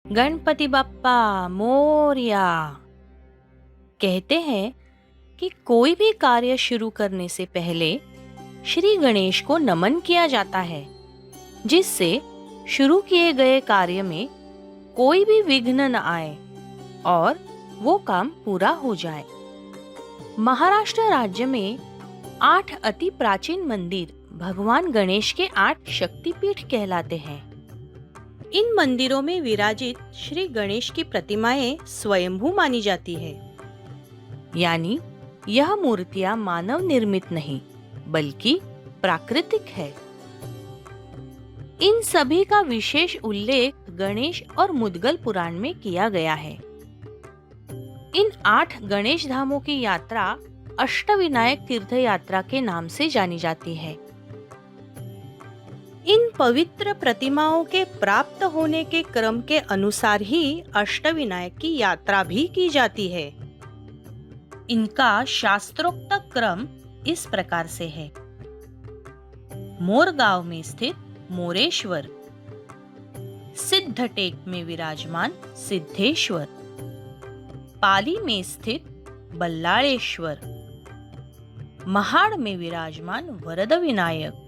गणपति बप्पा मोरया। कहते हैं कि कोई भी कार्य शुरू करने से पहले श्री गणेश को नमन किया जाता है, जिससे शुरू किए गए कार्य में कोई भी विघ्न न आए और वो काम पूरा हो जाए। महाराष्ट्र राज्य में 8 अति प्राचीन मंदिर भगवान गणेश के 8 शक्तिपीठ कहलाते हैं। इन मंदिरों में विराजित श्री गणेश की प्रतिमाएं स्वयंभू मानी जाती है, यानी यह मूर्तियां मानव निर्मित नहीं बल्कि प्राकृतिक है। इन सभी का विशेष उल्लेख गणेश और मुद्गल पुराण में किया गया है। इन 8 गणेश धामों की यात्रा अष्टविनायक तीर्थ यात्रा के नाम से जानी जाती है। इन पवित्र प्रतिमाओं के प्राप्त होने के क्रम के अनुसार ही अष्टविनायक की यात्रा भी की जाती है। इनका शास्त्रोक्त क्रम इस प्रकार से है। मोरगांव में स्थित मोरेश्वर, सिद्धटेक में विराजमान सिद्धेश्वर, पाली में स्थित बल्लाळेश्वर, महाड़ में विराजमान वरद विनायक,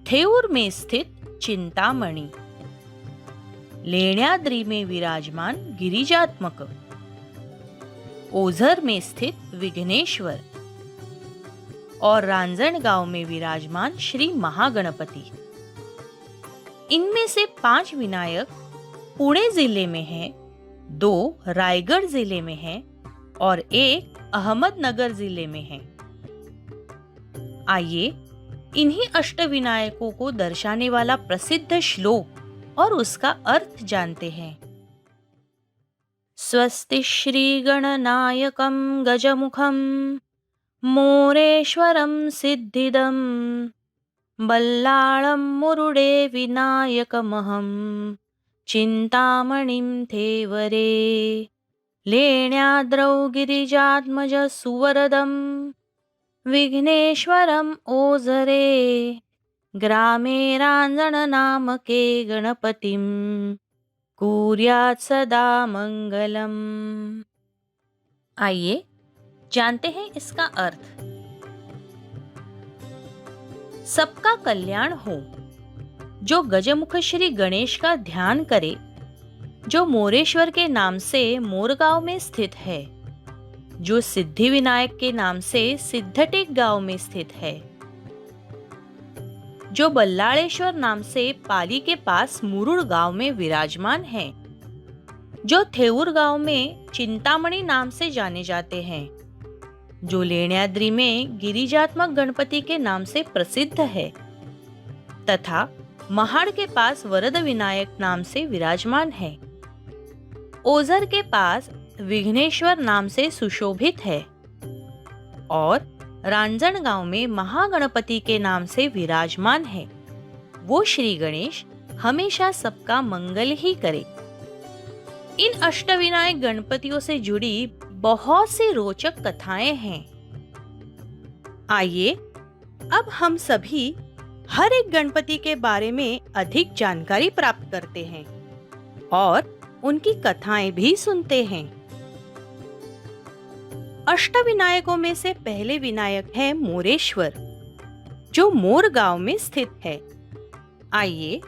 थेऊर में स्थित चिंतामणि, लेण्याद्री में विराजमान गिरिजात्मक, ओझर में स्थित विघ्नेश्वर और रांजणगांव में विराजमान श्री महागणपति। इनमें से 5 विनायक पुणे जिले में हैं, 2 रायगढ़ जिले में हैं और 1 अहमदनगर जिले में है। आइए इन्हीं अष्टविनायकों को दर्शाने वाला प्रसिद्ध श्लोक और उसका अर्थ जानते हैं। स्वस्ति श्री गणनायकं गजमुखं मोरेश्वरं सिद्धिदं बल्लाळं मुरुडे विनायकमहं चिंतामणिं थेवरे लेण्याद्रौ गिरिजात्मज सुवरदं विघ्नेश्वरम् ओझरे ग्रामे रांजण नामके गणपतिं कुर्यात् सदा मंगलम। आइए जानते हैं इसका अर्थ। सबका कल्याण हो। जो गजमुख श्री गणेश का ध्यान करे, जो मोरेश्वर के नाम से मोरगांव में स्थित है, जो सिद्धि विनायक के नाम से सिद्धटेक गांव में स्थित है, जो बल्लाळेश्वर नाम से पाली के पास मुरुड गांव में विराजमान है, जो थेऊर गांव में चिंतामणि नाम से जाने जाते हैं, जो लेण्याद्री में गिरिजात्मक गणपति के नाम से प्रसिद्ध है तथा महाड़ के पास वरद विनायक नाम से विराजमान है, ओझर के पास विघ्नेश्वर नाम से सुशोभित है और रांजणगांव में महागणपति के नाम से विराजमान है, वो श्री गणेश हमेशा सबका मंगल ही करे। इन अष्टविनायक गणपतियों से जुड़ी बहुत सी रोचक कथाएं हैं। आइए अब हम सभी हर एक गणपति के बारे में अधिक जानकारी प्राप्त करते हैं और उनकी कथाएं भी सुनते हैं। अष्टविनायकों में से पहले विनायक है मोरेश्वर, जो मोरगांव में स्थित है। आइए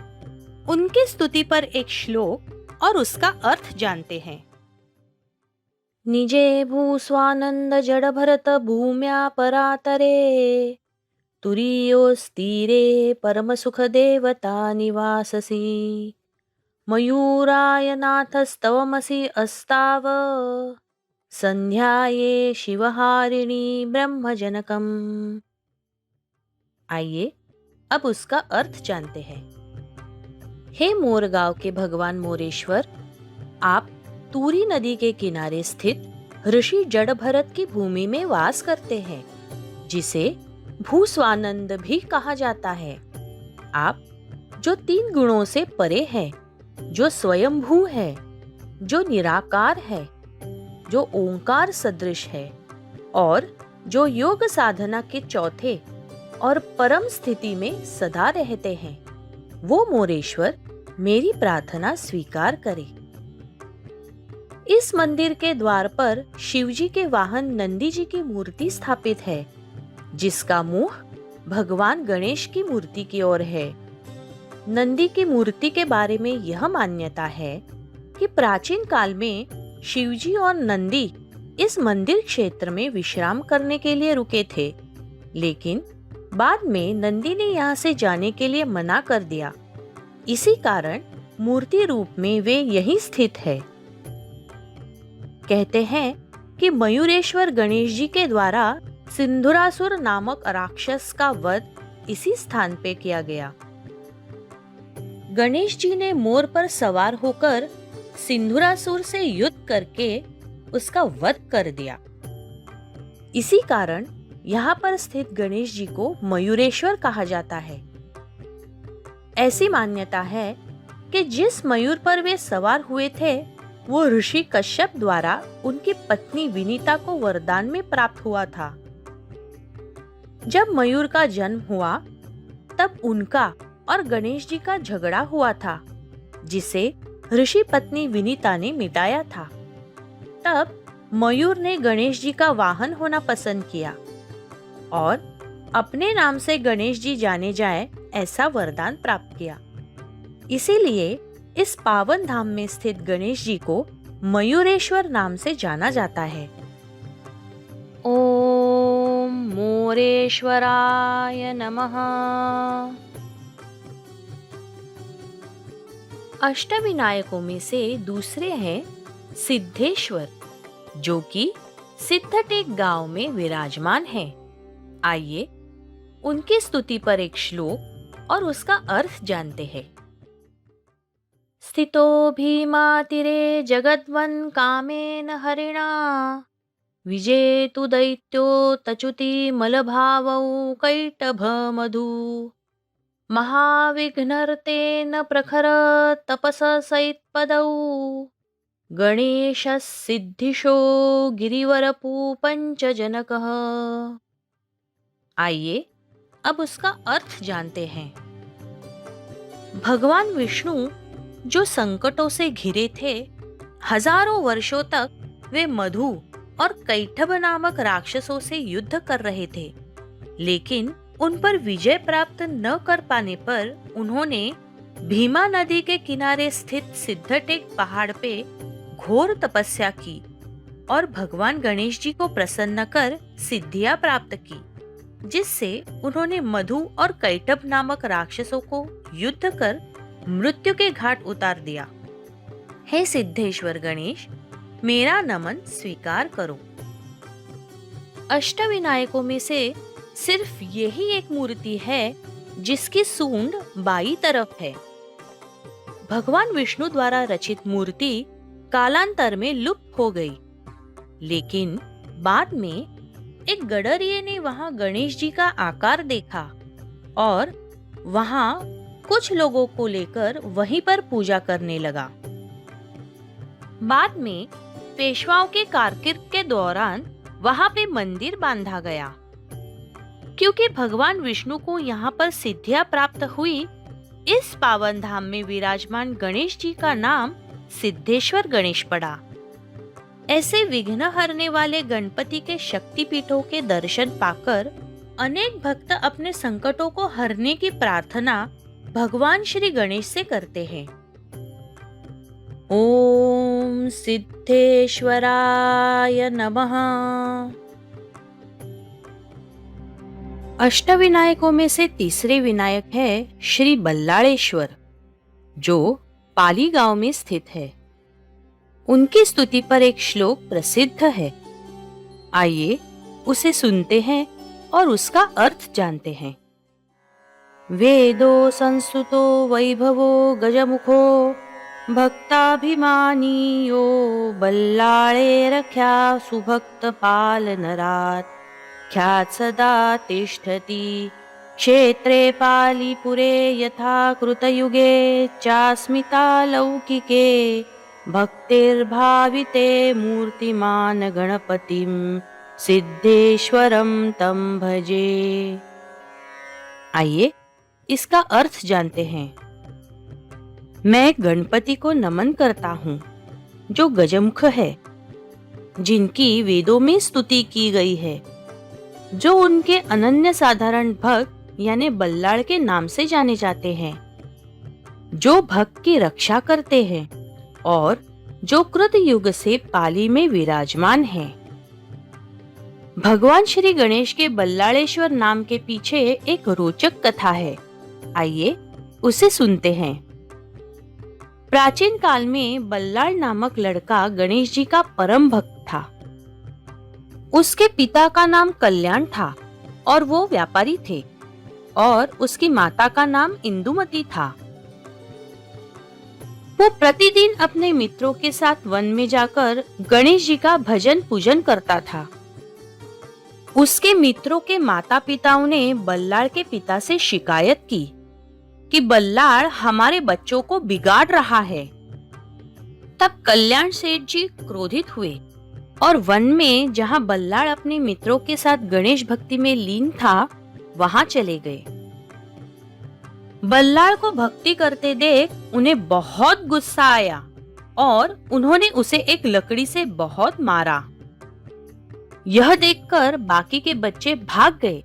उनकी स्तुति पर एक श्लोक और उसका अर्थ जानते हैं। निजे भूस्वानंद जड़ भरत भूम्या परातरे तुरीयोस्तीरे परम सुख देवता निवाससी मयूराय नाथस्तवमसि अस्ताव संध्याये शिवहारिणी ब्रह्मजनकम। आइए अब उसका अर्थ जानते हैं। हे मोरगांव के भगवान मोरेश्वर, आप तूरी नदी के किनारे स्थित ऋषि जड़ भरत की भूमि में वास करते हैं, जिसे भूस्वानंद भी कहा जाता है। आप जो 3 गुणों से परे हैं, जो स्वयंभू है, जो निराकार है, जो ओंकार सदृश है और जो योग साधना के चौथे और परम स्थिति में सदा रहते हैं, वो मोरेश्वर मेरी प्रार्थना स्वीकार करे। इस मंदिर के द्वार पर शिवजी के वाहन नंदी जी की मूर्ति स्थापित है, जिसका मुंह भगवान गणेश की मूर्ति की ओर है। नंदी की मूर्ति के बारे में यह मान्यता है कि प्राचीन काल में शिवजी और नंदी इस मंदिर क्षेत्र में विश्राम करने के लिए रुके थे, लेकिन बाद में नंदी ने यहाँ से जाने के लिए मना कर दिया। इसी कारण मूर्ति रूप में वे यहीं स्थित है। कहते हैं कि मयूरेश्वर गणेश जी के द्वारा सिंधुरासुर नामक राक्षस का वध इसी स्थान पे किया गया। गणेश जी ने मोर पर सवार होकर सिंधुरासुर से युद्ध करके उसका वध कर दिया। इसी कारण यहाँ पर स्थित गणेश जी को मयूरेश्वर कहा जाता है। ऐसी मान्यता है कि जिस मयूर पर वे सवार हुए थे वो ऋषि कश्यप द्वारा उनकी पत्नी विनीता को वरदान में प्राप्त हुआ था। जब मयूर का जन्म हुआ तब उनका और गणेश जी का झगड़ा हुआ था, जिसे ऋषि पत्नी विनीता ने मिटाया था। तब मयूर ने गणेश जी का वाहन होना पसंद किया और अपने नाम से गणेश जी जाने जाए ऐसा वरदान प्राप्त किया। इसीलिए इस पावन धाम में स्थित गणेश जी को मयूरेश्वर नाम से जाना जाता है। ओम मोरेश्वराय नमः। अष्टविनायकों में से दूसरे हैं सिद्धेश्वर, जो कि सिद्धटेक गांव में विराजमान है। आइए उनकी स्तुति पर एक श्लोक और उसका अर्थ जानते हैं। स्थितो भीमातिरे जगद्वन् कामेन हरिणा विजेतु दैत्यो तचुति मलभावौ कैटभ मधु महाविघ्नर्तेन प्रखर तपस सैत्पदौ गणेश सिद्धिशो गिरिवरपु पंचजनकः। आइए अब उसका अर्थ जानते हैं। भगवान विष्णु जो संकटों से घिरे थे, हजारों वर्षों तक वे मधु और कैटभ नामक राक्षसों से युद्ध कर रहे थे, लेकिन उन पर विजय प्राप्त न कर पाने पर उन्होंने भीमा नदी के किनारे स्थित सिद्धटेक पहाड़ पे घोर तपस्या की और भगवान गणेश जी को प्रसन्न कर सिद्धियां प्राप्त की, जिससे उन्होंने मधु और कैटभ नामक राक्षसों को युद्ध कर मृत्यु के घाट उतार दिया। हे सिद्धेश्वर गणेश, मेरा नमन स्वीकार करो। अष्टविनायकों में से सिर्फ यही एक मूर्ति है जिसकी सूंड बाईं तरफ है। भगवान विष्णु द्वारा रचित मूर्ति कालांतर में लुप्त हो गई, लेकिन बाद में एक गडरिये ने वहां गणेश जी का आकार देखा और वहां कुछ लोगों को लेकर वहीं पर पूजा करने लगा। बाद में पेशवाओं के कारकिर्द के दौरान वहां पे मंदिर बांधा गया। क्योंकि भगवान विष्णु को यहाँ पर सिद्धियां प्राप्त हुई, इस पावन धाम में विराजमान गणेश जी का नाम सिद्धेश्वर गणेश पड़ा। ऐसे विघ्न हरने वाले गणपति के शक्तिपीठों के दर्शन पाकर अनेक भक्त अपने संकटों को हरने की प्रार्थना भगवान श्री गणेश से करते हैं। ओम सिद्धेश्वराय नमः। अष्टविनायकों में से तीसरे विनायक है श्री बल्लाळेश्वर, जो पाली गांव में स्थित है। उनकी स्तुति पर एक श्लोक प्रसिद्ध है। आइए उसे सुनते हैं और उसका अर्थ जानते हैं। वेदो संस्तुतो वैभवो गजमुखो भक्ताभिमानी यो बल्लाळेरख्या सुभक्त पालनरात् ख्यात सदा तिष्ठति क्षेत्रे पालिपुरे यथा कृतयुगे चास्मिता लौकिके भक्तिर्भाविते मूर्तिमान गणपतिं सिद्धेश्वरं तं भजे। आइए इसका अर्थ जानते हैं। मैं गणपति को नमन करता हूँ, जो गजमुख है, जिनकी वेदों में स्तुति की गई है, जो उनके अनन्य साधारण भक्त यानी बल्लाळ के नाम से जाने जाते हैं, जो भक्त की रक्षा करते हैं और जो कृत युग से पाली में विराजमान है। भगवान श्री गणेश के बल्लाळेश्वर नाम के पीछे एक रोचक कथा है। आइए उसे सुनते हैं। प्राचीन काल में बल्लाळ नामक लड़का गणेश जी का परम भक्त था। उसके पिता का नाम कल्याण था और वो व्यापारी थे, और उसकी माता का नाम इंदुमती था। वो प्रतिदिन अपने मित्रों के साथ वन में जाकर गणेश जी का भजन पूजन करता था। उसके मित्रों के माता पिताओं ने बल्लाळ के पिता से शिकायत की कि बल्लाळ हमारे बच्चों को बिगाड़ रहा है। तब कल्याण सेठ जी क्रोधित हुए और वन में जहां बल्लाळ अपने मित्रों के साथ गणेश भक्ति में लीन था, वहां चले गए। बल्लाळ को भक्ति करते देख उन्हें बहुत गुस्सा आया और उन्होंने उसे एक लकड़ी से बहुत मारा। यह देखकर बाकी के बच्चे भाग गए,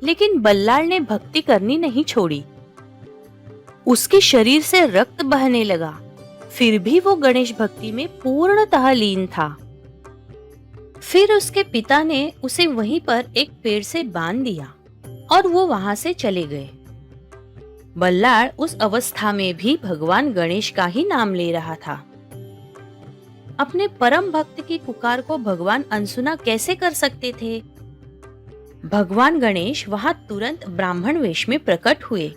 लेकिन बल्लाळ ने भक्ति करनी नहीं छोड़ी। उसके शरीर से रक्त बहने लगा, फिर भी वो गणेश भक्ति में पूर्णतः लीन था। फिर उसके पिता ने उसे वहीं पर एक पेड़ से बांध दिया और वो वहां से चले गए। बल्लाळ उस अवस्था में भी भगवान गणेश का ही नाम ले रहा था। अपने परम भक्त की पुकार को भगवान अनसुना कैसे कर सकते थे? भगवान गणेश वहां तुरंत ब्राह्मण वेश में प्रकट हुए।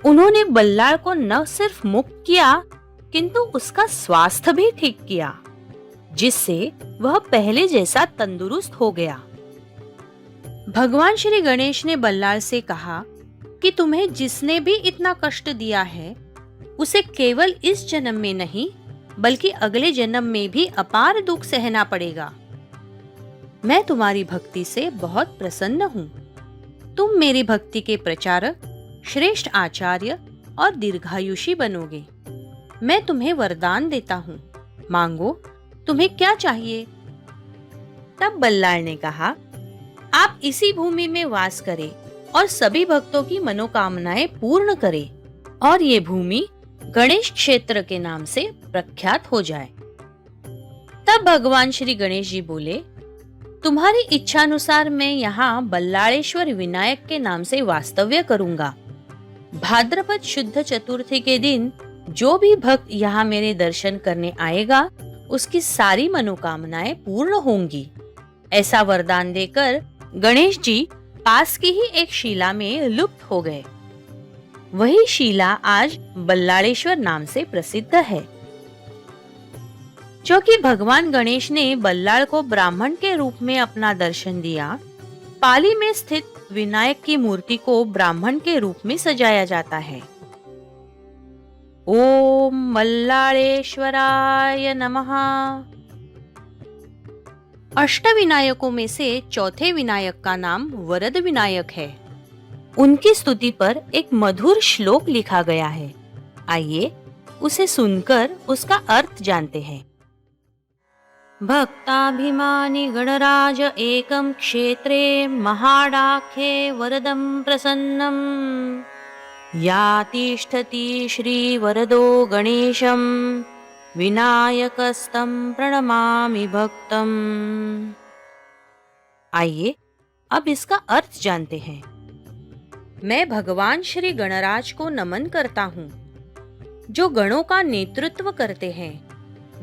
उन्होंने बल्लाळ को न सिर्फ मुक्त किया, किंतु उसका स्वास्थ्य भी ठीक किया, जिससे वह पहले जैसा तंदुरुस्त हो गया। भगवान श्री गणेश ने बल्लाळ से कहा कि तुम्हें जिसने भी इतना कष्ट दिया है, उसे केवल इस जन्म में नहीं बल्कि अगले जन्म में भी अपार दुख सहना पड़ेगा। मैं तुम्हारी भक्ति से बहुत प्रसन्न हूँ। तुम मेरी भक्ति के प्रचारक, श्रेष्ठ आचार्य और दीर्घायुषी बनोगे। मैं तुम्हें वरदान देता हूँ, मांगो, तुम्हें क्या चाहिए? तब बल्लाळ ने कहा, आप इसी भूमि में वास करें और सभी भक्तों की मनोकामनाएं पूर्ण करें, और ये भूमि गणेश क्षेत्र के नाम से प्रख्यात हो जाए। तब भगवान श्री गणेश जी बोले, तुम्हारी इच्छानुसार मैं यहाँ बल्लाळेश्वर विनायक के नाम से वास्तव्य करूंगा। भाद्रपद शुद्ध चतुर्थी के दिन जो भी भक्त यहाँ मेरे दर्शन करने आएगा, उसकी सारी मनोकामनाएं पूर्ण होंगी। ऐसा वरदान देकर गणेश जी पास की ही एक शिला में लुप्त हो गए। वही शिला आज बल्लाळेश्वर नाम से प्रसिद्ध है। क्योंकि भगवान गणेश ने बल्लाळ को ब्राह्मण के रूप में अपना दर्शन दिया, पाली में स्थित विनायक की मूर्ति को ब्राह्मण के रूप में सजाया जाता है। ओम बल्लाळेश्वराय नमः। अष्टविनायकों में से चौथे विनायक का नाम वरद विनायक है। उनकी स्तुति पर एक मधुर श्लोक लिखा गया है। आइए उसे सुनकर उसका अर्थ जानते हैं। भक्ताभिमानी गणराज एकम क्षेत्रे महाडाख्ये वरदं प्रसन्नम या तिष्ठति श्री वरदो गणेशम विनायकस्तं प्रणमामि भक्तम। आइए अब इसका अर्थ जानते हैं। मैं भगवान श्री गणराज को नमन करता हूँ, जो गणों का नेतृत्व करते हैं,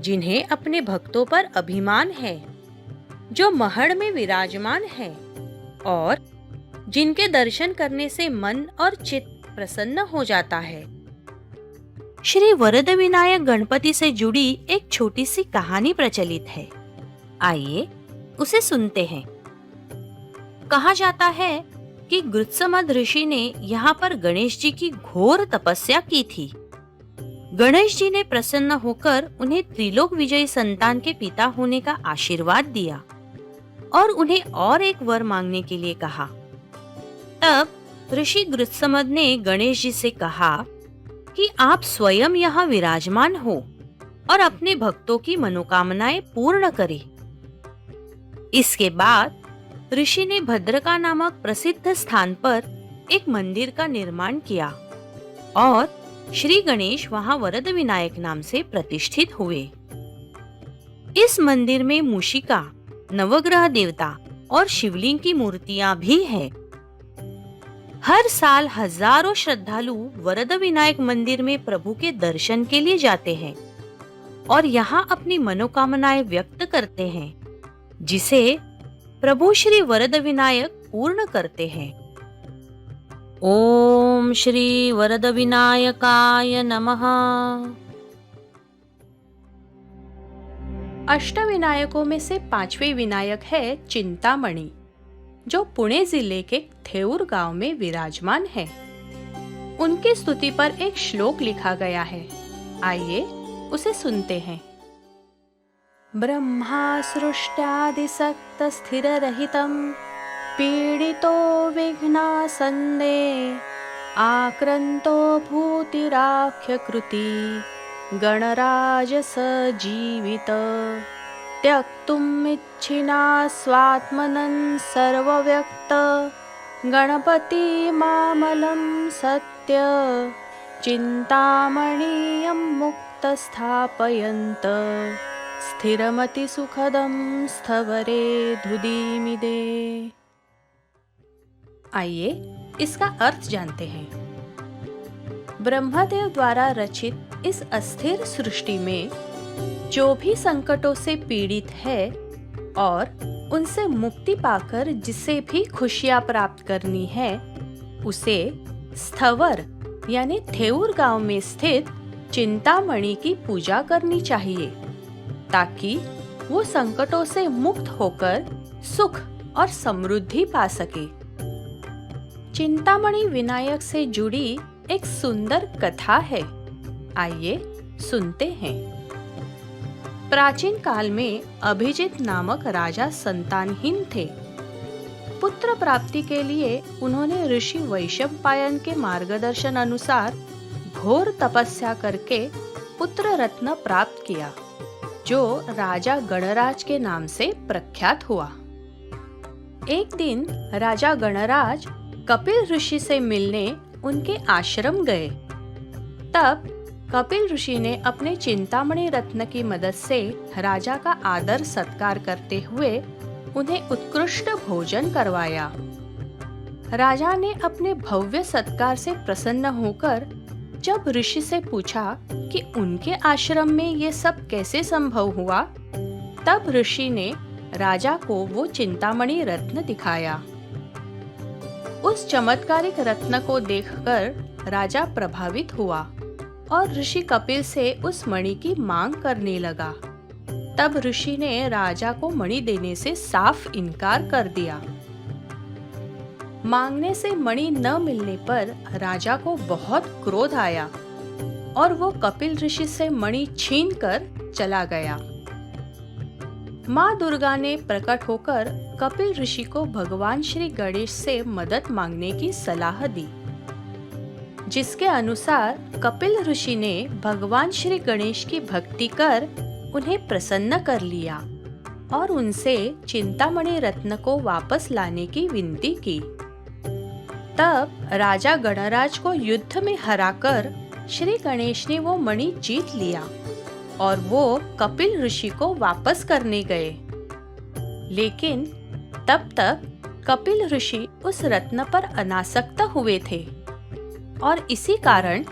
जिन्हें अपने भक्तों पर अभिमान है, जो महड़ में विराजमान है और जिनके दर्शन करने से मन और चित्त प्रसन्न हो जाता है। श्री वरद विनायक गणपति से जुड़ी एक छोटी सी कहानी प्रचलित है। आइए उसे सुनते हैं। कहा जाता है कि गृत्समद ऋषि ने यहाँ पर गणेश जी की घोर तपस्या की थी। गणेश जी ने प्रसन्न होकर उन्हें त्रिलोक विजयी संतान के पिता होने का आशीर्वाद दिया और उन्हें और एक वर मांगने के लिए कहा। तब ऋषि गृत्समद ने गणेश जी से कहा कि आप स्वयं यहाँ विराजमान हो और अपने भक्तों की मनोकामनाएं पूर्ण करें। इसके बाद ऋषि ने भद्रका नामक प्रसिद्ध स्थान पर एक मंदिर का निर्माण किया और श्री गणेश वहां वरद विनायक नाम से प्रतिष्ठित हुए। इस मंदिर में मूषिका, नवग्रह देवता और शिवलिंग की मूर्तियां भी हैं। हर साल हजारों श्रद्धालु वरद विनायक मंदिर में प्रभु के दर्शन के लिए जाते हैं और यहाँ अपनी मनोकामनाएं व्यक्त करते हैं, जिसे प्रभु श्री वरद विनायक पूर्ण करते हैं। ओम श्री वरद विनायकाय नमः। अष्टविनायकों में से पांचवें विनायक है चिंतामणि, जो पुणे जिले के थेऊर गांव में विराजमान है। उनकी स्तुति पर एक श्लोक लिखा गया है, आइए उसे सुनते हैं। ब्रह्मा सृष्ट्यादिसक्त स्थिर रहितं पीडितो विघ्नासन्ने आक्रांतो भूतिराख्य कृति गणराज सजीवित त्यक्तुमिच्छिना स्वात्मनं सर्वव्यक्त गणपति मामलं सत्य चिंतामणियं मुक्त स्थापयन्त स्थिरमति सुखदं स्थवरे धुदीमिदे। आइए इसका अर्थ जानते हैं। ब्रह्मदेव द्वारा रचित इस अस्थिर सृष्टि में जो भी संकटों से पीड़ित है और उनसे मुक्ति पाकर जिसे भी खुशियां प्राप्त करनी है, उसे स्थवर यानी थेऊर गांव में स्थित चिंतामणि की पूजा करनी चाहिए, ताकि वो संकटों से मुक्त होकर सुख और समृद्धि पा सके। चिंतामणि विनायक से जुड़ी एक सुंदर कथा है, आइए सुनते हैं। प्राचीन काल में अभिजित नामक राजा संतानहीन थे। पुत्र प्राप्ति के लिए उन्होंने ऋषि वैशंपायन के मार्गदर्शन अनुसार घोर तपस्या करके पुत्र रत्न प्राप्त किया, जो राजा गणराज के नाम से प्रख्यात हुआ। एक दिन राजा गणराज कपिल ऋषि से मिलने उनके आश्रम गए। तब कपिल ऋषि ने अपने चिंतामणि रत्न की मदद से राजा का आदर सत्कार करते हुए उन्हें उत्कृष्ट भोजन करवाया। राजा ने अपने भव्य सत्कार से प्रसन्न होकर जब ऋषि से पूछा कि उनके आश्रम में ये सब कैसे संभव हुआ, तब ऋषि ने राजा को वो चिंतामणि रत्न दिखाया। उस चमत्कारिक रत्न को देखकर राजा प्रभावित हुआ और ऋषि कपिल से उस मणि की मांग करने लगा। तब ऋषि ने राजा को मणि देने से साफ इनकार कर दिया। मांगने से मणि न मिलने पर राजा को बहुत क्रोध आया और वो कपिल ऋषि से मणि छीनकर चला गया। माँ दुर्गा ने प्रकट होकर कपिल ऋषि को भगवान श्री गणेश से मदद मांगने की सलाह दी, जिसके अनुसार कपिल ऋषि ने भगवान श्री गणेश की भक्ति कर उन्हें प्रसन्न कर लिया और उनसे चिंतामणि रत्न को वापस लाने की विनती की। तब राजा गणराज को युद्ध में हराकर श्री गणेश ने वो मणि जीत लिया और वो कपिल ऋषि को वापस करने गए। लेकिन तब तक कपिल ऋषि उस रत्न पर अनासक्त हुए थे और इसी कारण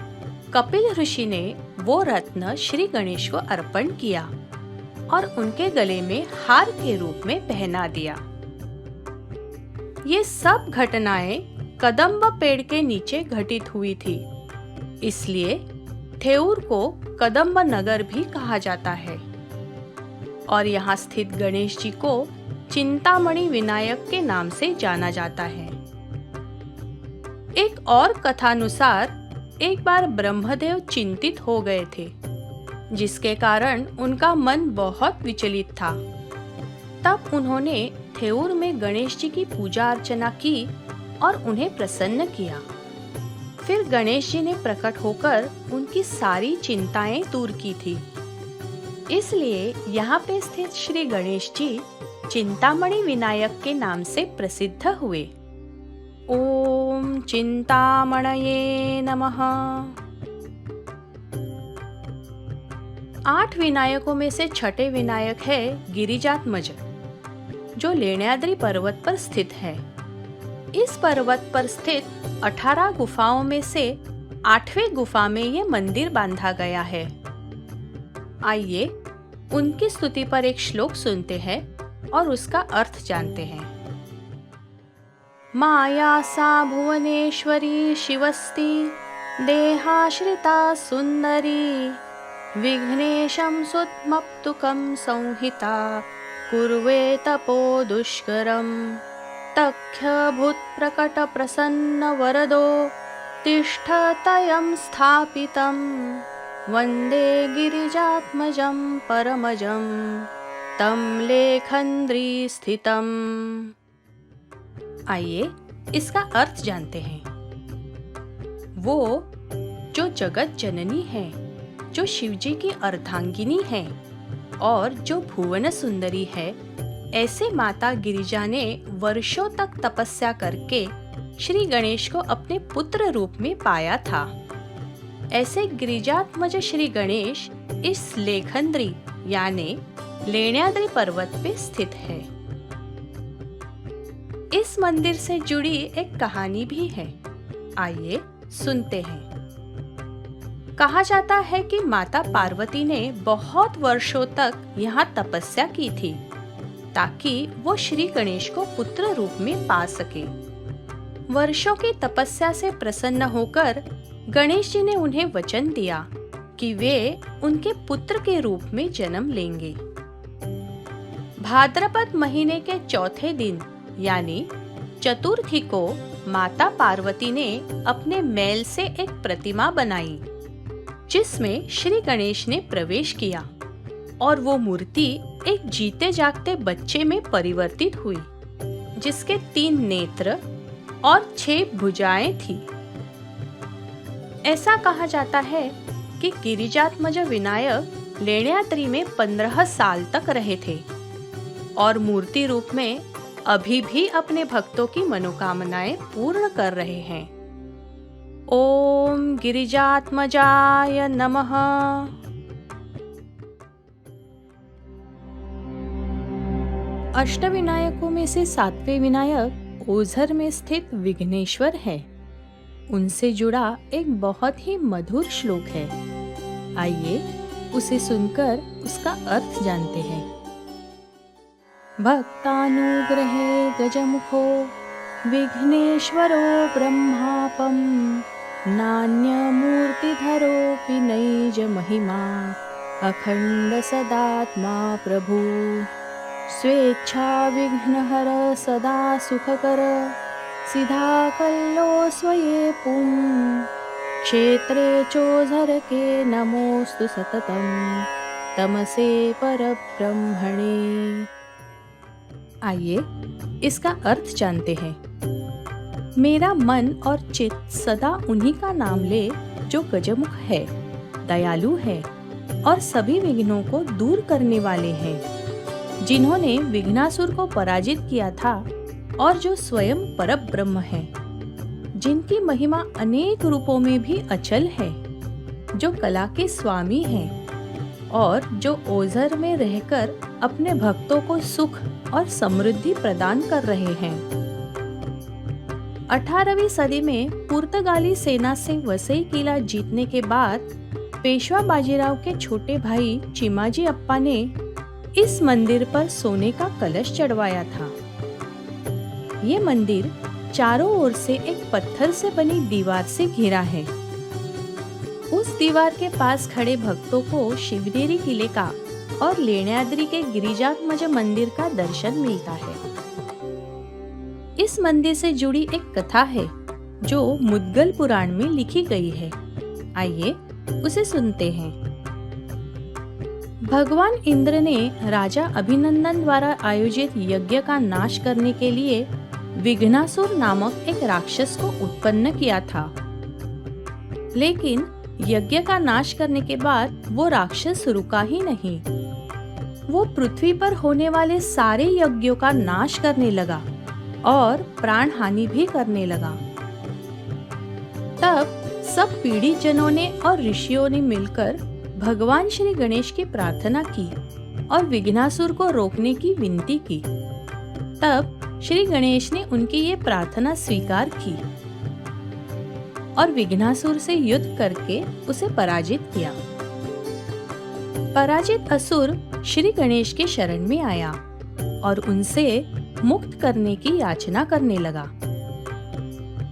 कपिल ऋषि ने वो रत्न श्री गणेश को अर्पण किया और उनके गले में हार के रूप में पहना दिया। ये सब घटनाएं कदम्ब पेड़ के नीचे घटित हुई थी, इसलिए थेऊर को कदम्ब नगर भी कहा जाता है और यहाँ स्थित गणेश जी को चिंतामणि विनायक के नाम से जाना जाता है। एक और कथानुसार एक बार ब्रह्मदेव चिंतित हो गए थे, जिसके कारण उनका मन बहुत विचलित था। तब उन्होंने थेऊर में गणेश जी की पूजा अर्चना की और उन्हें प्रसन्न किया। फिर गणेश जी ने प्रकट होकर उनकी सारी चिंताएं दूर की थी। इसलिए यहाँ पे स्थित श्री गणेश जी चिंतामणि विनायक के नाम से प्रसिद्ध हुए। ओम चिंतामणये नमः। 8 विनायकों में से छठे विनायक है गिरिजात्मज, जो लेण्याद्रि पर्वत पर स्थित है। इस पर्वत पर स्थित 18 गुफाओं में से 8वें गुफा में ये मंदिर बांधा गया है। आइए उनकी स्तुति पर एक श्लोक सुनते हैं और उसका अर्थ जानते हैं। माया सा भुवनेश्वरी शिवस्ति देहाश्रिता सुंदरी विघ्नेशं सुतमप्तुकं संहिता कुर्वे तपो दुष्करम् तख्यभूत प्रकट प्रसन्न वरदो तिष्ठतयं स्थापितं वन्दे गिरिजात्मजं परमजं तं लेखन्द्री स्थितम्। आइए इसका अर्थ जानते हैं। वो जो जगत जननी है, जो शिवजी की अर्धांगिनी है और जो भुवन सुंदरी है, ऐसे माता गिरिजा ने वर्षों तक तपस्या करके श्री गणेश को अपने पुत्र रूप में पाया था। ऐसे गिरिजात्मज श्री गणेश इस लेखंद्री यानी लेण्याद्रि पर्वत पे स्थित है। इस मंदिर से जुड़ी एक कहानी भी है, आइए सुनते हैं। कहा जाता है कि माता पार्वती ने बहुत वर्षों तक यहाँ तपस्या की थी ताकि वो श्री गणेश को पुत्र रूप में पा सके। वर्षों की तपस्या से प्रसन्न होकर गणेश जी ने उन्हें वचन दिया कि वे उनके पुत्र के रूप में जन्म लेंगे। भाद्रपद महीने के चौथे दिन यानी चतुर्थी को माता पार्वती ने अपने मैल से एक प्रतिमा बनाई जिसमें श्री गणेश ने प्रवेश किया और वो मूर्ति एक जीते जागते बच्चे में परिवर्तित हुई जिसके 3 नेत्र और 6 भुजाएं थी। ऐसा कहा जाता है कि गिरिजात्मज विनायक लेण्याद्रि में 15 साल तक रहे थे और मूर्ति रूप में अभी भी अपने भक्तों की मनोकामनाएं पूर्ण कर रहे हैं। ओम गिरिजात्मजाय नमः। अष्टविनायकों में से 7वें विनायक ओझर में स्थित विघ्नेश्वर है। उनसे जुड़ा एक बहुत ही मधुर श्लोक है, आइए उसे सुनकर उसका अर्थ जानते हैं। भक्तानुग्रहे गजमुखो विघ्नेश्वरो ब्रह्मापं नान्यमूर्तिधरोऽपि नैज महिमा अखंड सदात्मा प्रभु स्वेच्छा विघ्नहर सदा सुखकर सिधा कल्लो स्वये पुं क्षेत्रे चोझर के नमोस्तु सततं तमसे परब्रह्मणे। आइए इसका अर्थ जानते हैं। मेरा मन और चित्त सदा उन्हीं का नाम ले जो गजमुख है, दयालु है और सभी विघ्नों को दूर करने वाले हैं, जिन्होंने विघ्नासुर को पराजित किया था और जो स्वयं परब्रह्म है, जिनकी महिमा अनेक रूपों में भी अचल है, जो कला के स्वामी हैं और जो ओझर में रहकर अपने भक्तों को सुख और समृद्धि प्रदान कर रहे हैं। 18वीं सदी में पुर्तगाली सेना से वसई किला जीतने के बाद पेशवा बाजीराव के छोटे भाई चिमाजी अप्पा ने इस मंदिर पर सोने का कलश चढ़वाया था। ये मंदिर चारों ओर से एक पत्थर से बनी दीवार से घिरा है। उस दीवार के पास खड़े भक्तों को शिवनेरी किले का और लेण्याद्रि के गिरिजात्मज मंदिर का दर्शन मिलता है। इस मंदिर से जुड़ी एक कथा है जो मुद्गल पुराण में लिखी गई है, आइए उसे सुनते हैं। भगवान इंद्र ने राजा अभिनंदन द्वारा आयोजित यज्ञ का नाश करने के लिए विघ्नासुर नामक एक राक्षस को उत्पन्न किया था। लेकिन यज्ञ का नाश करने के बाद वो राक्षस रुका ही नहीं। वो पृथ्वी पर होने वाले सारे यज्ञों का नाश करने लगा और प्राण हानि भी करने लगा। तब सब पीड़ित जनों ने और ऋषियों ने मिलकर भगवान श्री गणेश की प्रार्थना की और विघ्नासुर को रोकने की विनती की। तब श्री गणेश ने उनकी ये प्रार्थना स्वीकार की और विघ्नासुर से युद्ध करके उसे पराजित किया। पराजित असुर श्री गणेश के शरण में आया और उनसे मुक्त करने की याचना करने लगा।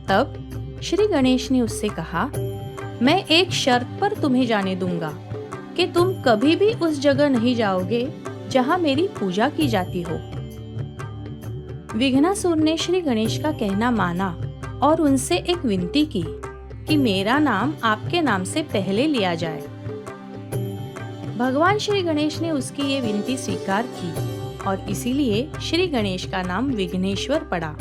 तब श्री गणेश ने उससे कहा, मैं एक शर्त पर तुम्हें जाने दूंगा कि तुम कभी भी उस जगह नहीं जाओगे जहां मेरी पूजा की जाती हो। विघ्नासुर ने श्री गणेश का कहना माना और उनसे एक विनती की कि मेरा नाम आपके नाम से पहले लिया जाए। भगवान श्री गणेश ने उसकी ये विनती स्वीकार की और इसीलिए श्री गणेश का नाम विघ्नेश्वर पड़ा।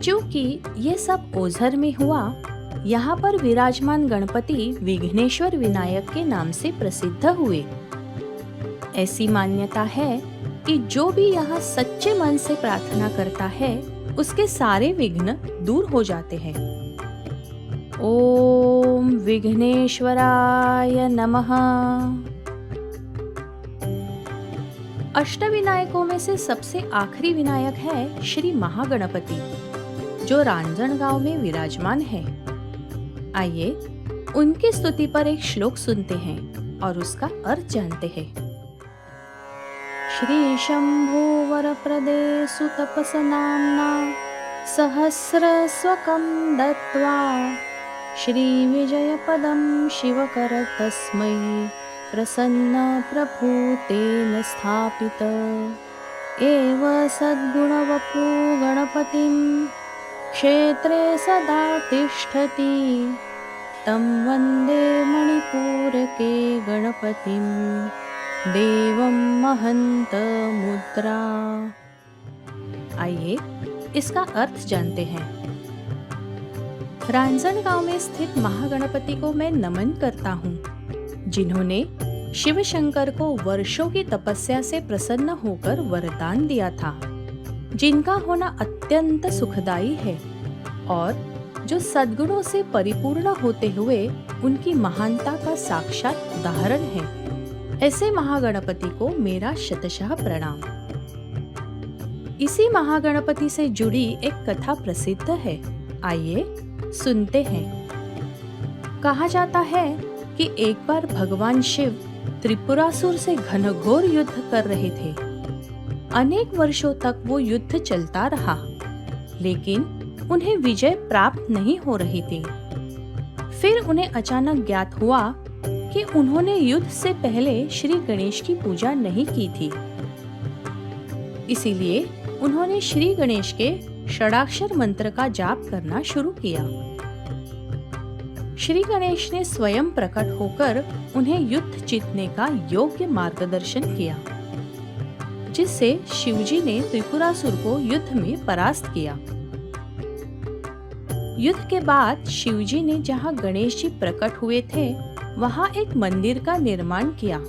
क्योंकि ये सब ओझर में हुआ, यहाँ पर विराजमान गणपति विघ्नेश्वर विनायक के नाम से प्रसिद्ध हुए। ऐसी मान्यता है कि जो भी यहाँ सच्चे मन से प्रार्थना करता है, उसके सारे विघ्न दूर हो जाते हैं। ओम विघ्नेश्वराय नमः। अष्टविनायकों में से सबसे आखिरी विनायक है श्री महागणपति, जो रांजणगांव में विराजमान है। आइए उनकी स्तुति पर एक श्लोक सुनते हैं और उसका अर्थ जानते हैं। श्री शंभो वरप्रदे सुतपसनाम्ना सहस्रस्वकं दत्त्वा श्री विजयपदं शिवकर तस्मै प्रसन्न प्रभूतेन स्थापित एव सद्गुणवपु गणपतिं क्षेत्रे सदा तिष्ठति तं वन्दे मणिपूरके गणपतिं देवं महंत मुद्रा। आइए इसका अर्थ जानते हैं। रांजणगांव में स्थित महागणपति को मैं नमन करता हूँ, जिन्होंने शिव शंकर को वर्षों की तपस्या से प्रसन्न होकर वरदान दिया था, जिनका होना अत्यंत सुखदायी है और जो सद्गुणों से परिपूर्ण होते हुए उनकी महानता का साक्षात उदाहरण है। ऐसे महागणपति को मेरा शतशः प्रणाम। इसी महागणपति से जुड़ी एक कथा प्रसिद्ध है, आइए सुनते हैं। कहा जाता है कि एक बार भगवान शिव त्रिपुरासुर से घनघोर युद्ध कर रहे थे। अनेक वर्षों तक वो युद्ध चलता रहा, लेकिन उन्हें विजय प्राप्त नहीं हो रही थी। फिर उन्हें अचानक ज्ञात हुआ कि उन्होंने युद्ध से पहले श्री गणेश की पूजा नहीं की थी। इसीलिए उन्होंने श्री गणेश के षडाक्षर मंत्र का जाप करना शुरू किया। श्री गणेश ने स्वयं प्रकट होकर उन्हें युद्ध जीतने का योग्य मार्गदर्शन किया, जिससे शिवजी ने त्रिपुरासुर को युद्ध में परास्त किया। युद्ध के बाद शिवजी ने जहाँ गणेश जी प्रकट हुए थे, वहाँ एक मंदिर का निर्माण किया।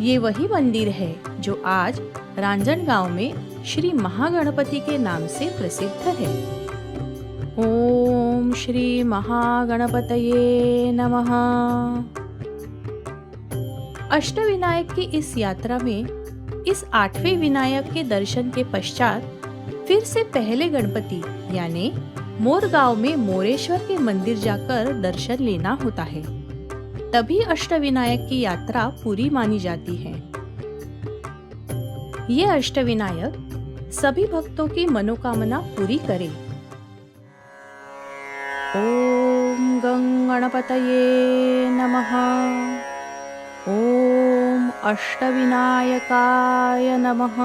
ये वही मंदिर है जो आज रांजणगांव में श्री महागणपति के नाम से प्रसिद्ध है। ओम श्री महागणपतये नमः। अष्टविनायक की इस यात्रा में इस 8वें विनायक के दर्शन के पश्चात फिर से पहले गणपति यानी मोरगांव में मोरेश्वर के मंदिर जाकर दर्शन लेना होता है। तभी अष्टविनायक की यात्रा पूरी मानी जाती है। ये अष्टविनायक सभी भक्तों की मनोकामना पूरी करे। ओम गं गणपतये नमः। ओम अष्टविनायकाय नमः।